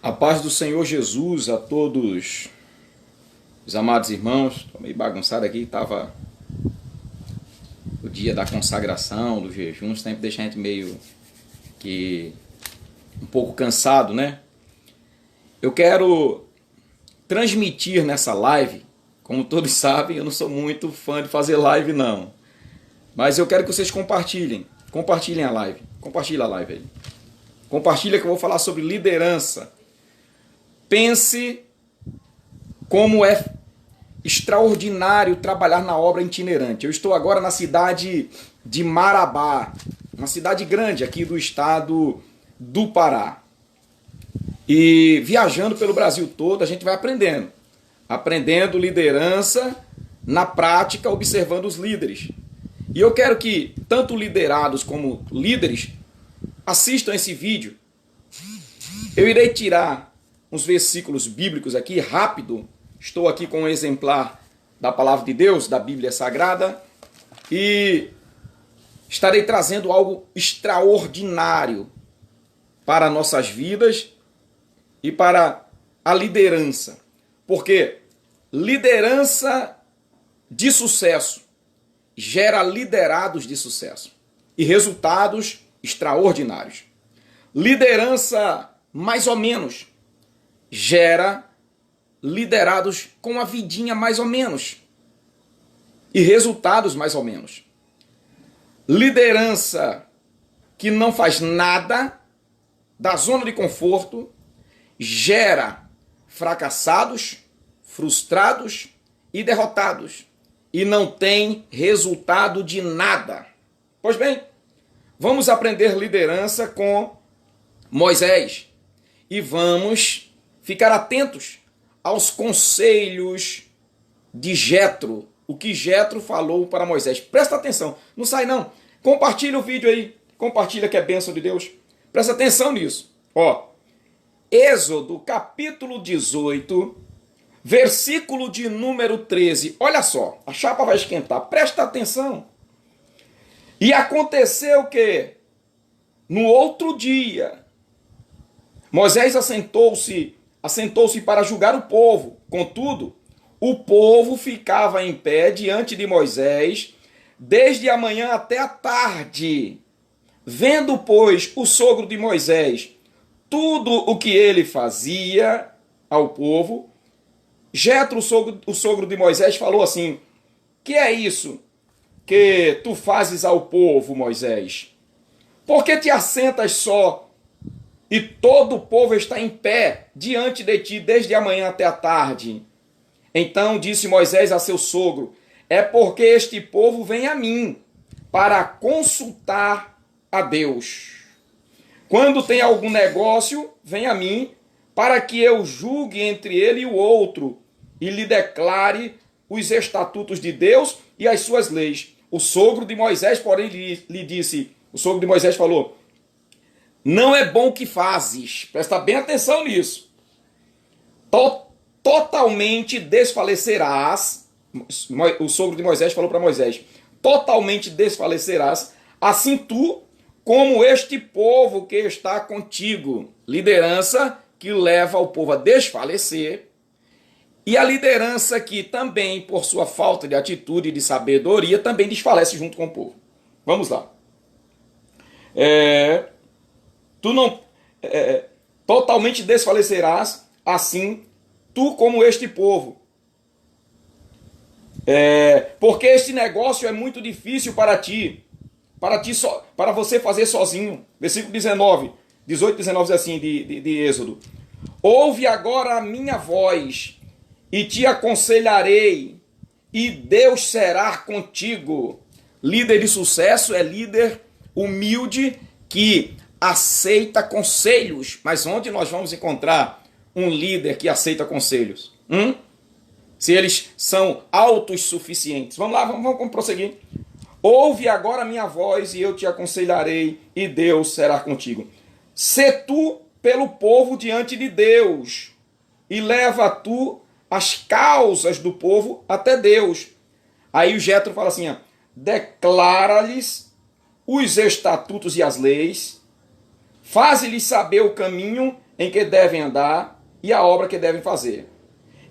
A paz do Senhor Jesus a todos os amados irmãos. Estou meio bagunçado aqui, estava o dia da consagração, do jejum, sempre deixa a gente meio que um pouco cansado, né? Eu quero transmitir nessa live, como todos sabem, eu não sou muito fã de fazer live não, mas eu quero que vocês compartilhem a live, compartilha a live aí, compartilha que eu vou falar sobre liderança. Pense como é extraordinário trabalhar na obra itinerante. Eu estou agora na cidade de Marabá, uma cidade grande aqui do estado do Pará. E viajando pelo Brasil todo, a gente vai aprendendo liderança na prática, observando os líderes. E eu quero que tanto liderados como líderes assistam esse vídeo. Eu irei tirar uns versículos bíblicos aqui, rápido. Estou aqui com um exemplar da Palavra de Deus, da Bíblia Sagrada, e estarei trazendo algo extraordinário para nossas vidas e para a liderança. Porque liderança de sucesso gera liderados de sucesso e resultados extraordinários. Liderança mais ou menos gera liderados com a vidinha mais ou menos e resultados mais ou menos. Liderança que não faz nada da zona de conforto gera fracassados, frustrados e derrotados e não tem resultado de nada. Pois bem, vamos aprender liderança com Moisés e vamos ficar atentos aos conselhos de Jetro, o que Jetro falou para Moisés. Presta atenção, não sai não. Compartilha o vídeo aí, compartilha que é bênção de Deus. Presta atenção nisso. Ó, Êxodo capítulo 18, versículo de número 13. Olha só, a chapa vai esquentar, presta atenção. E aconteceu que no outro dia Moisés assentou-se para julgar o povo. Contudo, o povo ficava em pé diante de Moisés desde a manhã até a tarde. Vendo, pois, o sogro de Moisés tudo o que ele fazia ao povo, Jetro, o sogro de Moisés, falou assim: que é isso que tu fazes ao povo, Moisés? Por que te assentas só e todo o povo está em pé diante de ti desde a manhã até a tarde? Então disse Moisés a seu sogro: é porque este povo vem a mim para consultar a Deus. Quando tem algum negócio, vem a mim para que eu julgue entre ele e o outro e lhe declare os estatutos de Deus e as suas leis. O sogro de Moisés, porém, lhe disse, o sogro de Moisés falou: não é bom o que fazes. Presta bem atenção nisso. Totalmente desfalecerás. O sogro de Moisés falou para Moisés: totalmente desfalecerás, assim tu como este povo que está contigo. Liderança que leva o povo a desfalecer e a liderança que também, por sua falta de atitude e de sabedoria, também desfalece junto com o povo. Vamos lá. Totalmente desfalecerás, assim tu como este povo. Porque este negócio é muito difícil para ti para você fazer sozinho. Versículo 18, 19 diz assim, de Êxodo: ouve agora a minha voz e te aconselharei, e Deus será contigo. Líder de sucesso é líder humilde que aceita conselhos. Mas onde nós vamos encontrar um líder que aceita conselhos? Se eles são autossuficientes. Vamos lá, vamos prosseguir. Ouve agora a minha voz e eu te aconselharei, e Deus será contigo. Sê tu pelo povo diante de Deus, e leva tu as causas do povo até Deus. Aí o Jetro fala assim, ó, declara-lhes os estatutos e as leis, faze-lhes saber o caminho em que devem andar e a obra que devem fazer.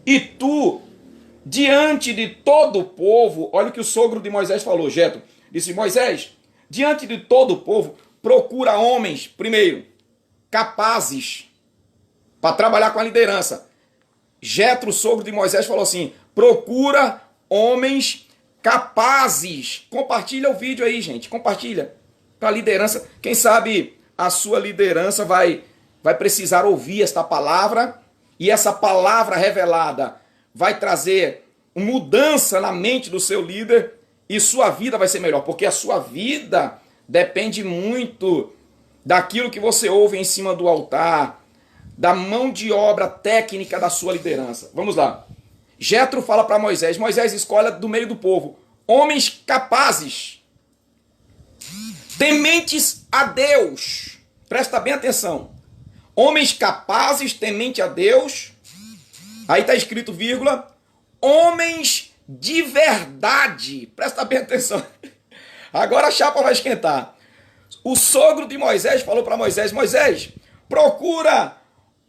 E tu, diante de todo o povo, olha o que o sogro de Moisés falou, Jetro, disse, Moisés, diante de todo o povo, procura homens, primeiro, capazes, para trabalhar com a liderança. Jetro, o sogro de Moisés, falou assim, procura homens capazes. Compartilha o vídeo aí, gente, compartilha. Para a liderança, quem sabe a sua liderança vai precisar ouvir esta palavra, e essa palavra revelada vai trazer mudança na mente do seu líder, e sua vida vai ser melhor, porque a sua vida depende muito daquilo que você ouve em cima do altar, da mão de obra técnica da sua liderança. Vamos lá. Jetro fala para Moisés, Moisés escolhe do meio do povo homens capazes, tementes a Deus. Presta bem atenção. Homens capazes, temente a Deus. Aí está escrito vírgula, homens de verdade. Presta bem atenção. Agora a chapa vai esquentar. O sogro de Moisés falou para Moisés, Moisés, procura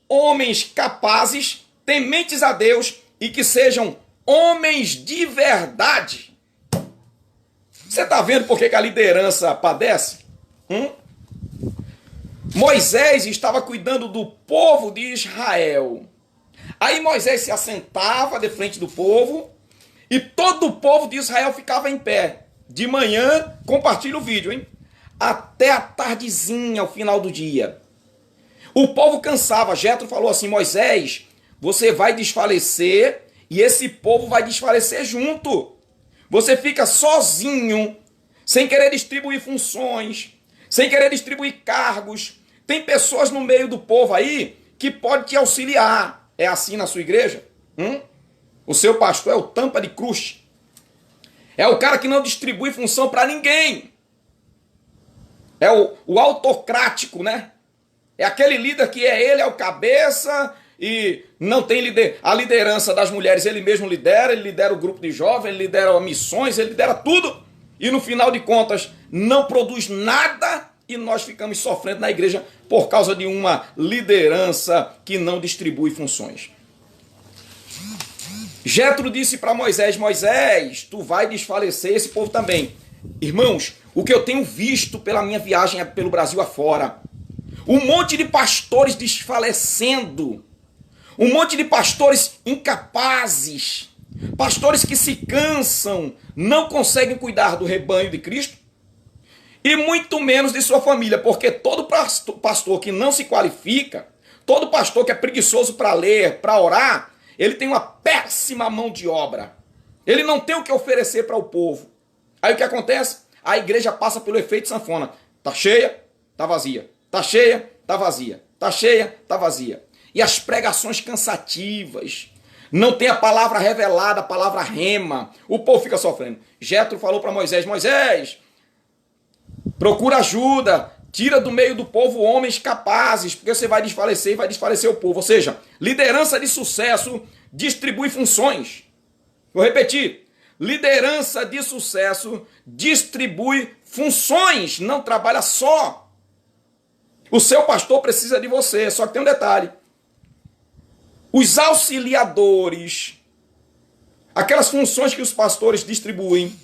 homens capazes, tementes a Deus e que sejam homens de verdade. Você está vendo por que a liderança padece? Moisés estava cuidando do povo de Israel. Aí Moisés se assentava de frente do povo e todo o povo de Israel ficava em pé. De manhã, compartilha o vídeo, hein? Até a tardezinha, ao final do dia. O povo cansava. Jetro falou assim, Moisés, você vai desfalecer e esse povo vai desfalecer junto. Você fica sozinho, sem querer distribuir funções, sem querer distribuir cargos. Tem pessoas no meio do povo aí que pode te auxiliar. É assim na sua igreja? O seu pastor é o tampa de crush. É o cara que não distribui função para ninguém. É o autocrático, né? É aquele líder que ele é o cabeça e não tem a liderança das mulheres. Ele mesmo lidera, ele lidera o grupo de jovens, ele lidera missões, ele lidera tudo. E no final de contas não produz nada e nós ficamos sofrendo na igreja por causa de uma liderança que não distribui funções. Jetro disse para Moisés, Moisés, tu vai desfalecer esse povo também. Irmãos, o que eu tenho visto pela minha viagem pelo Brasil afora, um monte de pastores desfalecendo, um monte de pastores incapazes, pastores que se cansam, não conseguem cuidar do rebanho de Cristo e muito menos de sua família, porque todo pastor que não se qualifica, todo pastor que é preguiçoso para ler, para orar, ele tem uma péssima mão de obra. Ele não tem o que oferecer para o povo. Aí o que acontece? A igreja passa pelo efeito sanfona. Tá cheia, tá vazia. Tá cheia, tá vazia. Tá cheia, tá vazia. E as pregações cansativas. Não tem a palavra revelada, a palavra rema. O povo fica sofrendo. Jetro falou para Moisés, Moisés, procura ajuda. Tira do meio do povo homens capazes, porque você vai desfalecer e vai desfalecer o povo. Ou seja, liderança de sucesso distribui funções. Vou repetir. Liderança de sucesso distribui funções, não trabalha só. O seu pastor precisa de você, só que tem um detalhe. Os auxiliadores, aquelas funções que os pastores distribuem,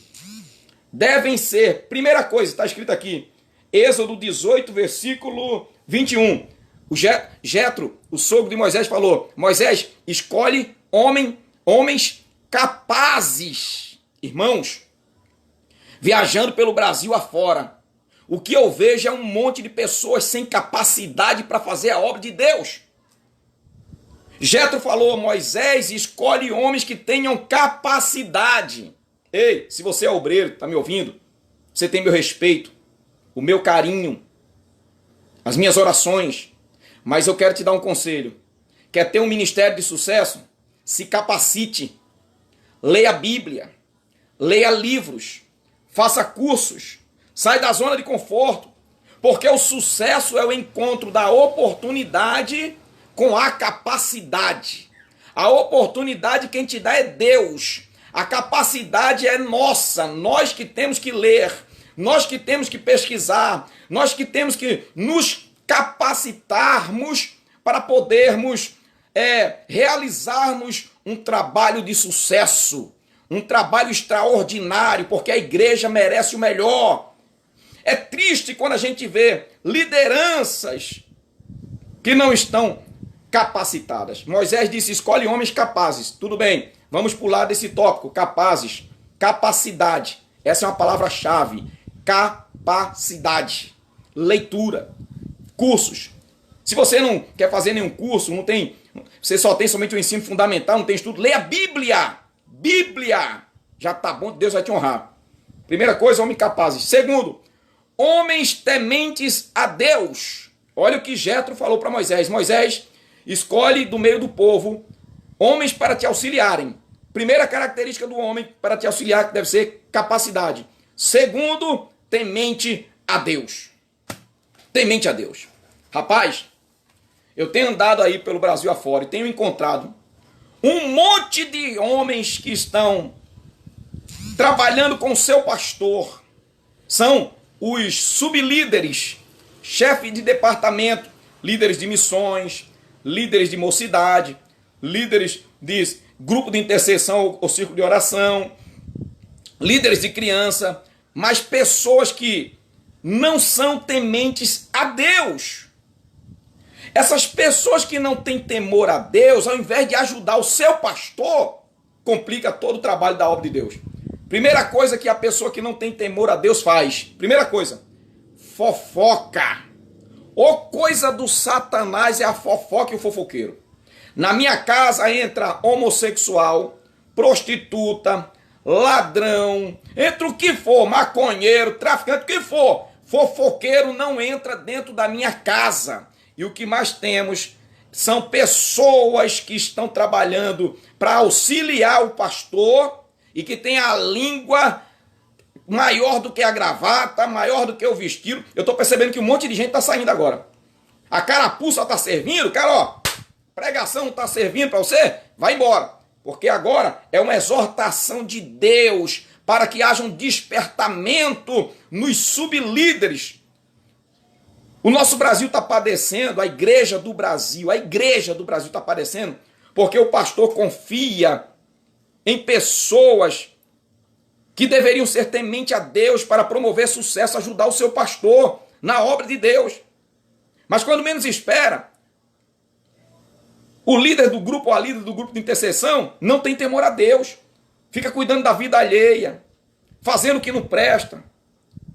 devem ser, primeira coisa, está escrito aqui, Êxodo 18, versículo 21. O Jetro, o sogro de Moisés, falou, Moisés, escolhe homens capazes. Irmãos, viajando pelo Brasil afora, o que eu vejo é um monte de pessoas sem capacidade para fazer a obra de Deus. Jetro falou, Moisés, escolhe homens que tenham capacidade. Ei, se você é obreiro, está me ouvindo? Você tem meu respeito, o meu carinho, as minhas orações, mas eu quero te dar um conselho. Quer ter um ministério de sucesso? Se capacite, leia a Bíblia, leia livros, faça cursos, sai da zona de conforto, porque o sucesso é o encontro da oportunidade com a capacidade. A oportunidade quem te dá é Deus. A capacidade é nossa, nós que temos que ler, nós que temos que pesquisar, nós que temos que nos capacitarmos para podermos realizarmos um trabalho de sucesso, um trabalho extraordinário, porque a igreja merece o melhor. É triste quando a gente vê lideranças que não estão capacitadas. Moisés disse, escolhe homens capazes. Tudo bem, vamos pular desse tópico, capazes. Capacidade, essa é uma palavra-chave. Capacidade. Leitura. Cursos. Se você não quer fazer nenhum curso, não tem, você só tem somente o ensino fundamental, não tem estudo, leia a Bíblia. Bíblia. Já tá bom, Deus vai te honrar. Primeira coisa, homens capazes. Segundo, homens tementes a Deus. Olha o que Jetro falou para Moisés. Moisés, escolhe do meio do povo homens para te auxiliarem. Primeira característica do homem para te auxiliar, que deve ser capacidade. Segundo, temente a Deus. Temente a Deus. Rapaz, eu tenho andado aí pelo Brasil afora e tenho encontrado um monte de homens que estão trabalhando com o seu pastor. São os sublíderes, chefe de departamento, líderes de missões, líderes de mocidade, líderes de grupo de intercessão ou círculo de oração, líderes de criança, mas pessoas que não são tementes a Deus. Essas pessoas que não têm temor a Deus, ao invés de ajudar o seu pastor, complica todo o trabalho da obra de Deus. Primeira coisa que a pessoa que não tem temor a Deus faz. Primeira coisa, fofoca. Ou coisa do Satanás é a fofoca e o fofoqueiro. Na minha casa entra homossexual, prostituta, ladrão, entra o que for, maconheiro, traficante, o que for. Fofoqueiro não entra dentro da minha casa. E o que mais temos são pessoas que estão trabalhando para auxiliar o pastor e que tem a língua maior do que a gravata, maior do que o vestido. Eu estou percebendo que um monte de gente está saindo agora. A carapuça está servindo, cara, ó, pregação está servindo para você? Vai embora. Porque agora é uma exortação de Deus para que haja um despertamento nos sublíderes. O nosso Brasil está padecendo, a igreja do Brasil está padecendo, porque o pastor confia em pessoas que deveriam ser temente a Deus para promover sucesso, ajudar o seu pastor na obra de Deus. Mas quando menos espera, o líder do grupo ou a líder do grupo de intercessão não tem temor a Deus, fica cuidando da vida alheia, fazendo o que não presta,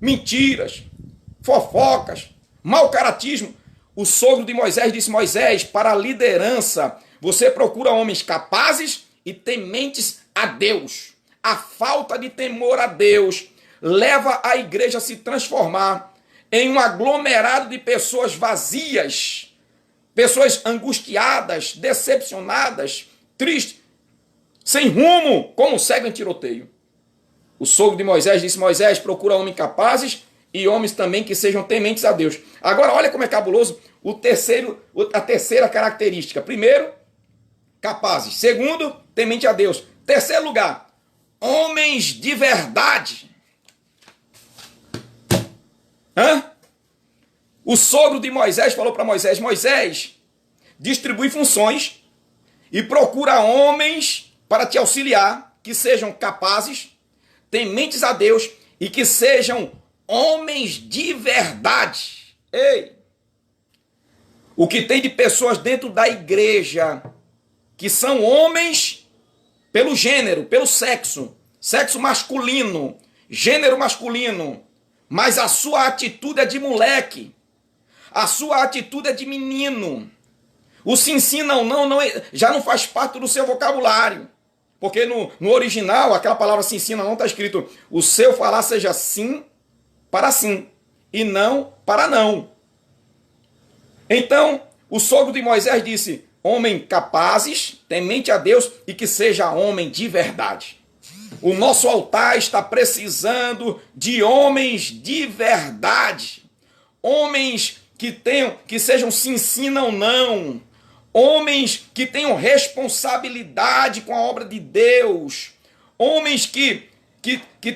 mentiras, fofocas, mau caratismo. O sogro de Moisés disse, Moisés, para a liderança, você procura homens capazes e tementes a Deus. A falta de temor a Deus leva a igreja a se transformar em um aglomerado de pessoas vazias, pessoas angustiadas, decepcionadas, tristes, sem rumo, como segue em tiroteio. O sogro de Moisés disse, Moisés, procura homens capazes e homens também que sejam tementes a Deus. Agora, olha como é cabuloso a terceira característica. Primeiro, capazes. Segundo, temente a Deus. Terceiro lugar, homens de verdade. O sogro de Moisés falou para Moisés, Moisés, distribui funções e procura homens para te auxiliar, que sejam capazes, tementes a Deus e que sejam homens de verdade. Ei! O que tem de pessoas dentro da igreja que são homens pelo gênero, pelo sexo masculino, gênero masculino, mas a sua atitude é de moleque, a sua atitude é de menino. O sim, sim, não, já não faz parte do seu vocabulário. Porque no original, aquela palavra sim, sim, não está escrito o seu falar seja sim para sim e não para não. Então, o sogro de Moisés disse, homem capazes, temente a Deus e que seja homem de verdade. O nosso altar está precisando de homens de verdade. Homens que sejam sim, sim, não, não. Homens que tenham responsabilidade com a obra de Deus. Homens que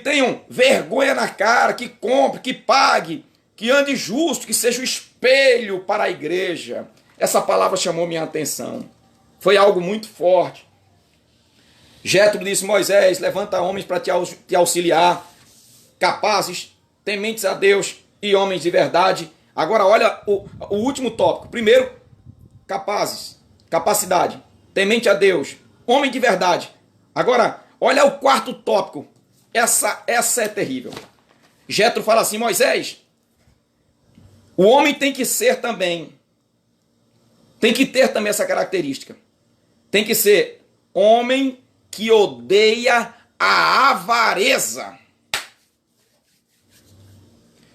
tenham vergonha na cara, que compre, que pague, que ande justo, que seja o espelho para a igreja. Essa palavra chamou minha atenção. Foi algo muito forte. Jétro disse: Moisés, levanta homens para te auxiliar, capazes, tementes a Deus e homens de verdade. Agora olha o último tópico. Primeiro, capazes, capacidade, temente a Deus, homem de verdade. Agora, olha o quarto tópico. Essa é terrível. Jétro fala assim: Moisés, o homem tem que ser também, tem que ter também essa característica. Tem que ser homem que odeia a avareza.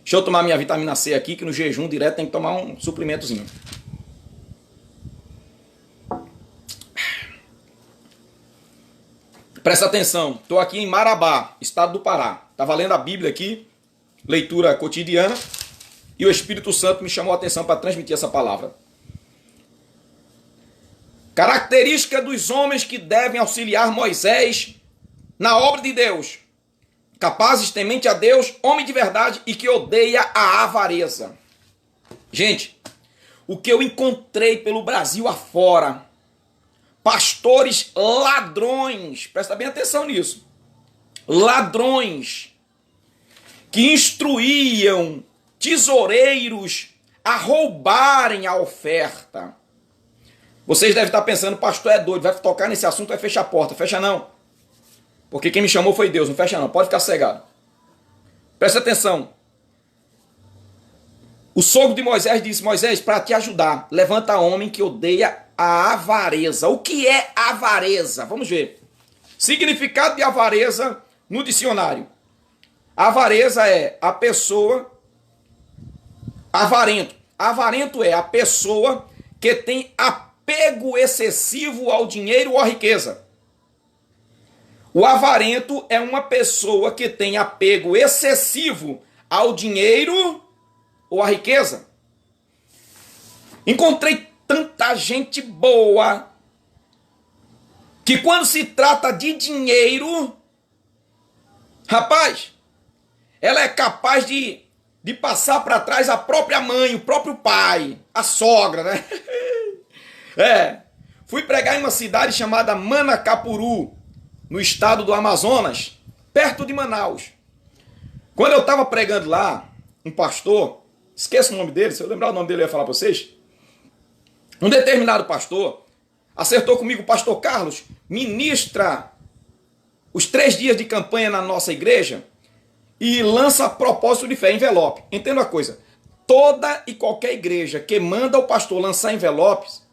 Deixa eu tomar minha vitamina C aqui, que no jejum direto tem que tomar um suplementozinho. Presta atenção, estou aqui em Marabá, estado do Pará. Estava lendo a Bíblia aqui, leitura cotidiana, e o Espírito Santo me chamou a atenção para transmitir essa palavra. Característica dos homens que devem auxiliar Moisés na obra de Deus: capazes, temente a Deus, homem de verdade e que odeia a avareza. Gente, o que eu encontrei pelo Brasil afora, pastores ladrões, presta bem atenção nisso, ladrões que instruíam tesoureiros a roubarem a oferta. Vocês devem estar pensando: pastor é doido, vai tocar nesse assunto, vai fechar a porta. Fecha não, porque quem me chamou foi Deus, não fecha não, pode ficar cegado. Presta atenção. O sogro de Moisés disse: Moisés, para te ajudar, levanta homem que odeia a avareza. O que é avareza? Vamos ver. Significado de avareza no dicionário. Avareza é a pessoa avarento. Avarento é a pessoa que tem apego excessivo ao dinheiro ou à riqueza. O avarento é uma pessoa que tem apego excessivo ao dinheiro ou à riqueza. Encontrei tanta gente boa que quando se trata de dinheiro, rapaz, ela é capaz de passar para trás a própria mãe, o próprio pai, a sogra, né? Fui pregar em uma cidade chamada Manacapuru, no estado do Amazonas, perto de Manaus. Quando eu estava pregando lá, um pastor, esqueço o nome dele, se eu lembrar o nome dele eu ia falar para vocês. Um determinado pastor acertou comigo: pastor Carlos, ministra os 3 dias de campanha na nossa igreja e lança propósito de fé, envelope. Entenda uma coisa: toda e qualquer igreja que manda o pastor lançar envelopes,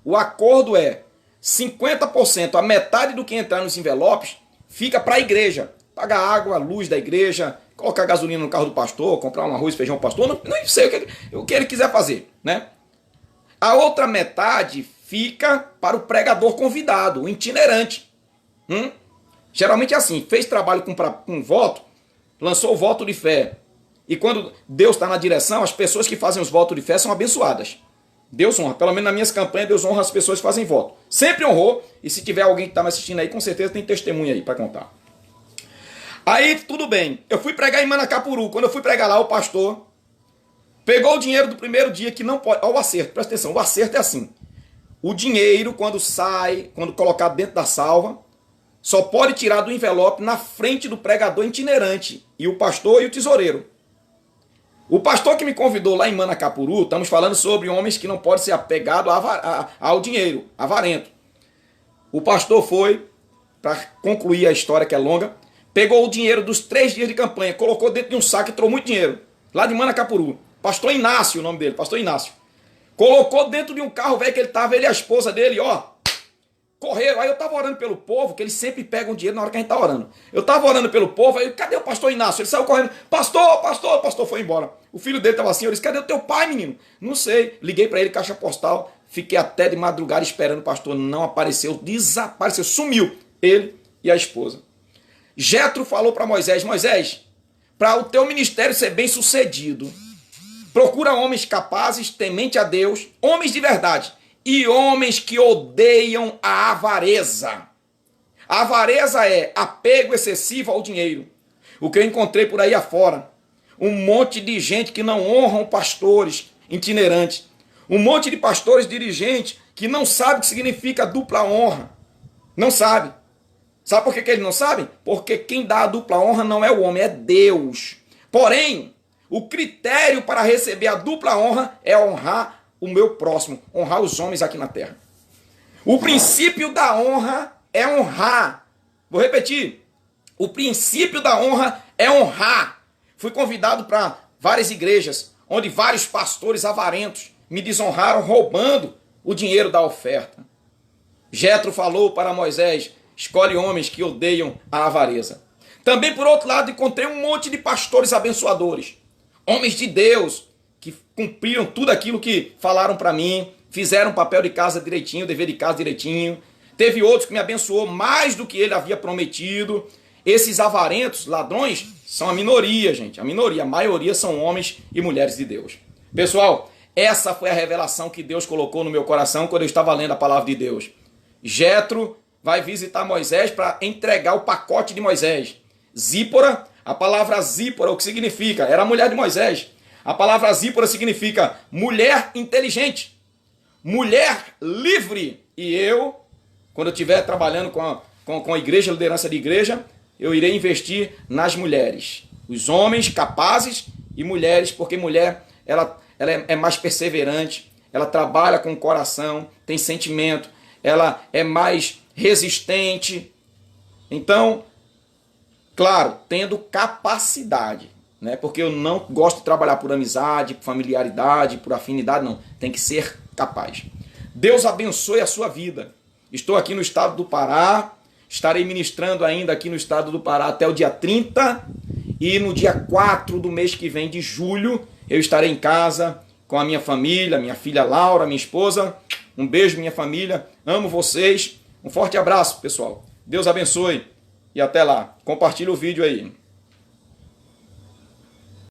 o acordo é 50%, a metade do que entrar nos envelopes, fica para a igreja. Pagar água, luz da igreja, colocar gasolina no carro do pastor, comprar um arroz e feijão pro pastor, não sei o que ele quiser fazer, né? A outra metade fica para o pregador convidado, o itinerante. Geralmente é assim: fez trabalho com voto, lançou o voto de fé. E quando Deus está na direção, as pessoas que fazem os votos de fé são abençoadas. Deus honra, pelo menos nas minhas campanhas, Deus honra as pessoas que fazem voto. Sempre honrou, e se tiver alguém que está me assistindo aí, com certeza tem testemunha aí para contar. Aí, tudo bem, eu fui pregar em Manacapuru. Quando eu fui pregar lá, o pastor pegou o dinheiro do primeiro dia, que não pode... Olha o acerto, presta atenção, o acerto é assim: o dinheiro, quando sai, quando colocado dentro da salva, só pode tirar do envelope na frente do pregador itinerante, e o pastor e o tesoureiro. O pastor que me convidou lá em Manacapuru, estamos falando sobre homens que não podem ser apegados ao dinheiro, avarento. O pastor foi, para concluir a história que é longa, pegou o dinheiro dos 3 dias de campanha, colocou dentro de um saco e trouxe muito dinheiro, lá de Manacapuru. Pastor Inácio, o nome dele, pastor Inácio. Colocou dentro de um carro velho que ele estava, ele e a esposa dele, ó, correram. Aí eu estava orando pelo povo, que eles sempre pegam dinheiro na hora que a gente está orando. Eu estava orando pelo povo, aí cadê o pastor Inácio? Ele saiu correndo: pastor, pastor, o pastor foi embora. O filho dele estava assim, eu disse: cadê o teu pai, menino? Não sei. Liguei para ele, caixa postal, fiquei até de madrugada esperando o pastor, não apareceu, desapareceu, sumiu, ele e a esposa. Jetro falou para Moisés: Moisés, para o teu ministério ser bem sucedido, procura homens capazes, temente a Deus, homens de verdade, e homens que odeiam a avareza. A avareza é apego excessivo ao dinheiro. O que eu encontrei por aí afora, um monte de gente que não honram pastores itinerantes, um monte de pastores dirigentes que não sabe o que significa dupla honra. Não sabe. Sabe por que eles não sabem? Porque quem dá a dupla honra não é o homem, é Deus. Porém, o critério para receber a dupla honra é honrar o meu próximo, honrar os homens aqui na terra. O princípio da honra é honrar. Vou repetir. O princípio da honra é honrar. Fui convidado para várias igrejas, onde vários pastores avarentos me desonraram roubando o dinheiro da oferta. Jetro falou para Moisés: escolhe homens que odeiam a avareza. Também, por outro lado, encontrei um monte de pastores abençoadores. Homens de Deus que cumpriram tudo aquilo que falaram para mim, fizeram o papel de casa direitinho, o dever de casa direitinho. Teve outros que me abençoou mais do que ele havia prometido. Esses avarentos, ladrões, são a minoria, gente. A minoria, a maioria são homens e mulheres de Deus. Pessoal, essa foi a revelação que Deus colocou no meu coração quando eu estava lendo a palavra de Deus. Jetro vai visitar Moisés para entregar o pacote de Moisés. Zípora, a palavra Zípora, o que significa? Era a mulher de Moisés. A palavra Zípora significa mulher inteligente, mulher livre. E eu, quando eu estiver trabalhando com a igreja, liderança de igreja, eu irei investir nas mulheres. Os homens capazes e mulheres, porque mulher ela é mais perseverante, ela trabalha com o coração, tem sentimento, ela é mais resistente. Então, claro, tendo capacidade, né? Porque eu não gosto de trabalhar por amizade, por familiaridade, por afinidade, não. Tem que ser capaz. Deus abençoe a sua vida. Estou aqui no estado do Pará, estarei ministrando ainda aqui no estado do Pará até o dia 30 e no dia 4 do mês que vem de julho eu estarei em casa com a minha família, minha filha Laura, minha esposa. Um beijo, minha família. Amo vocês. Um forte abraço, pessoal. Deus abençoe e até lá. Compartilhe o vídeo aí.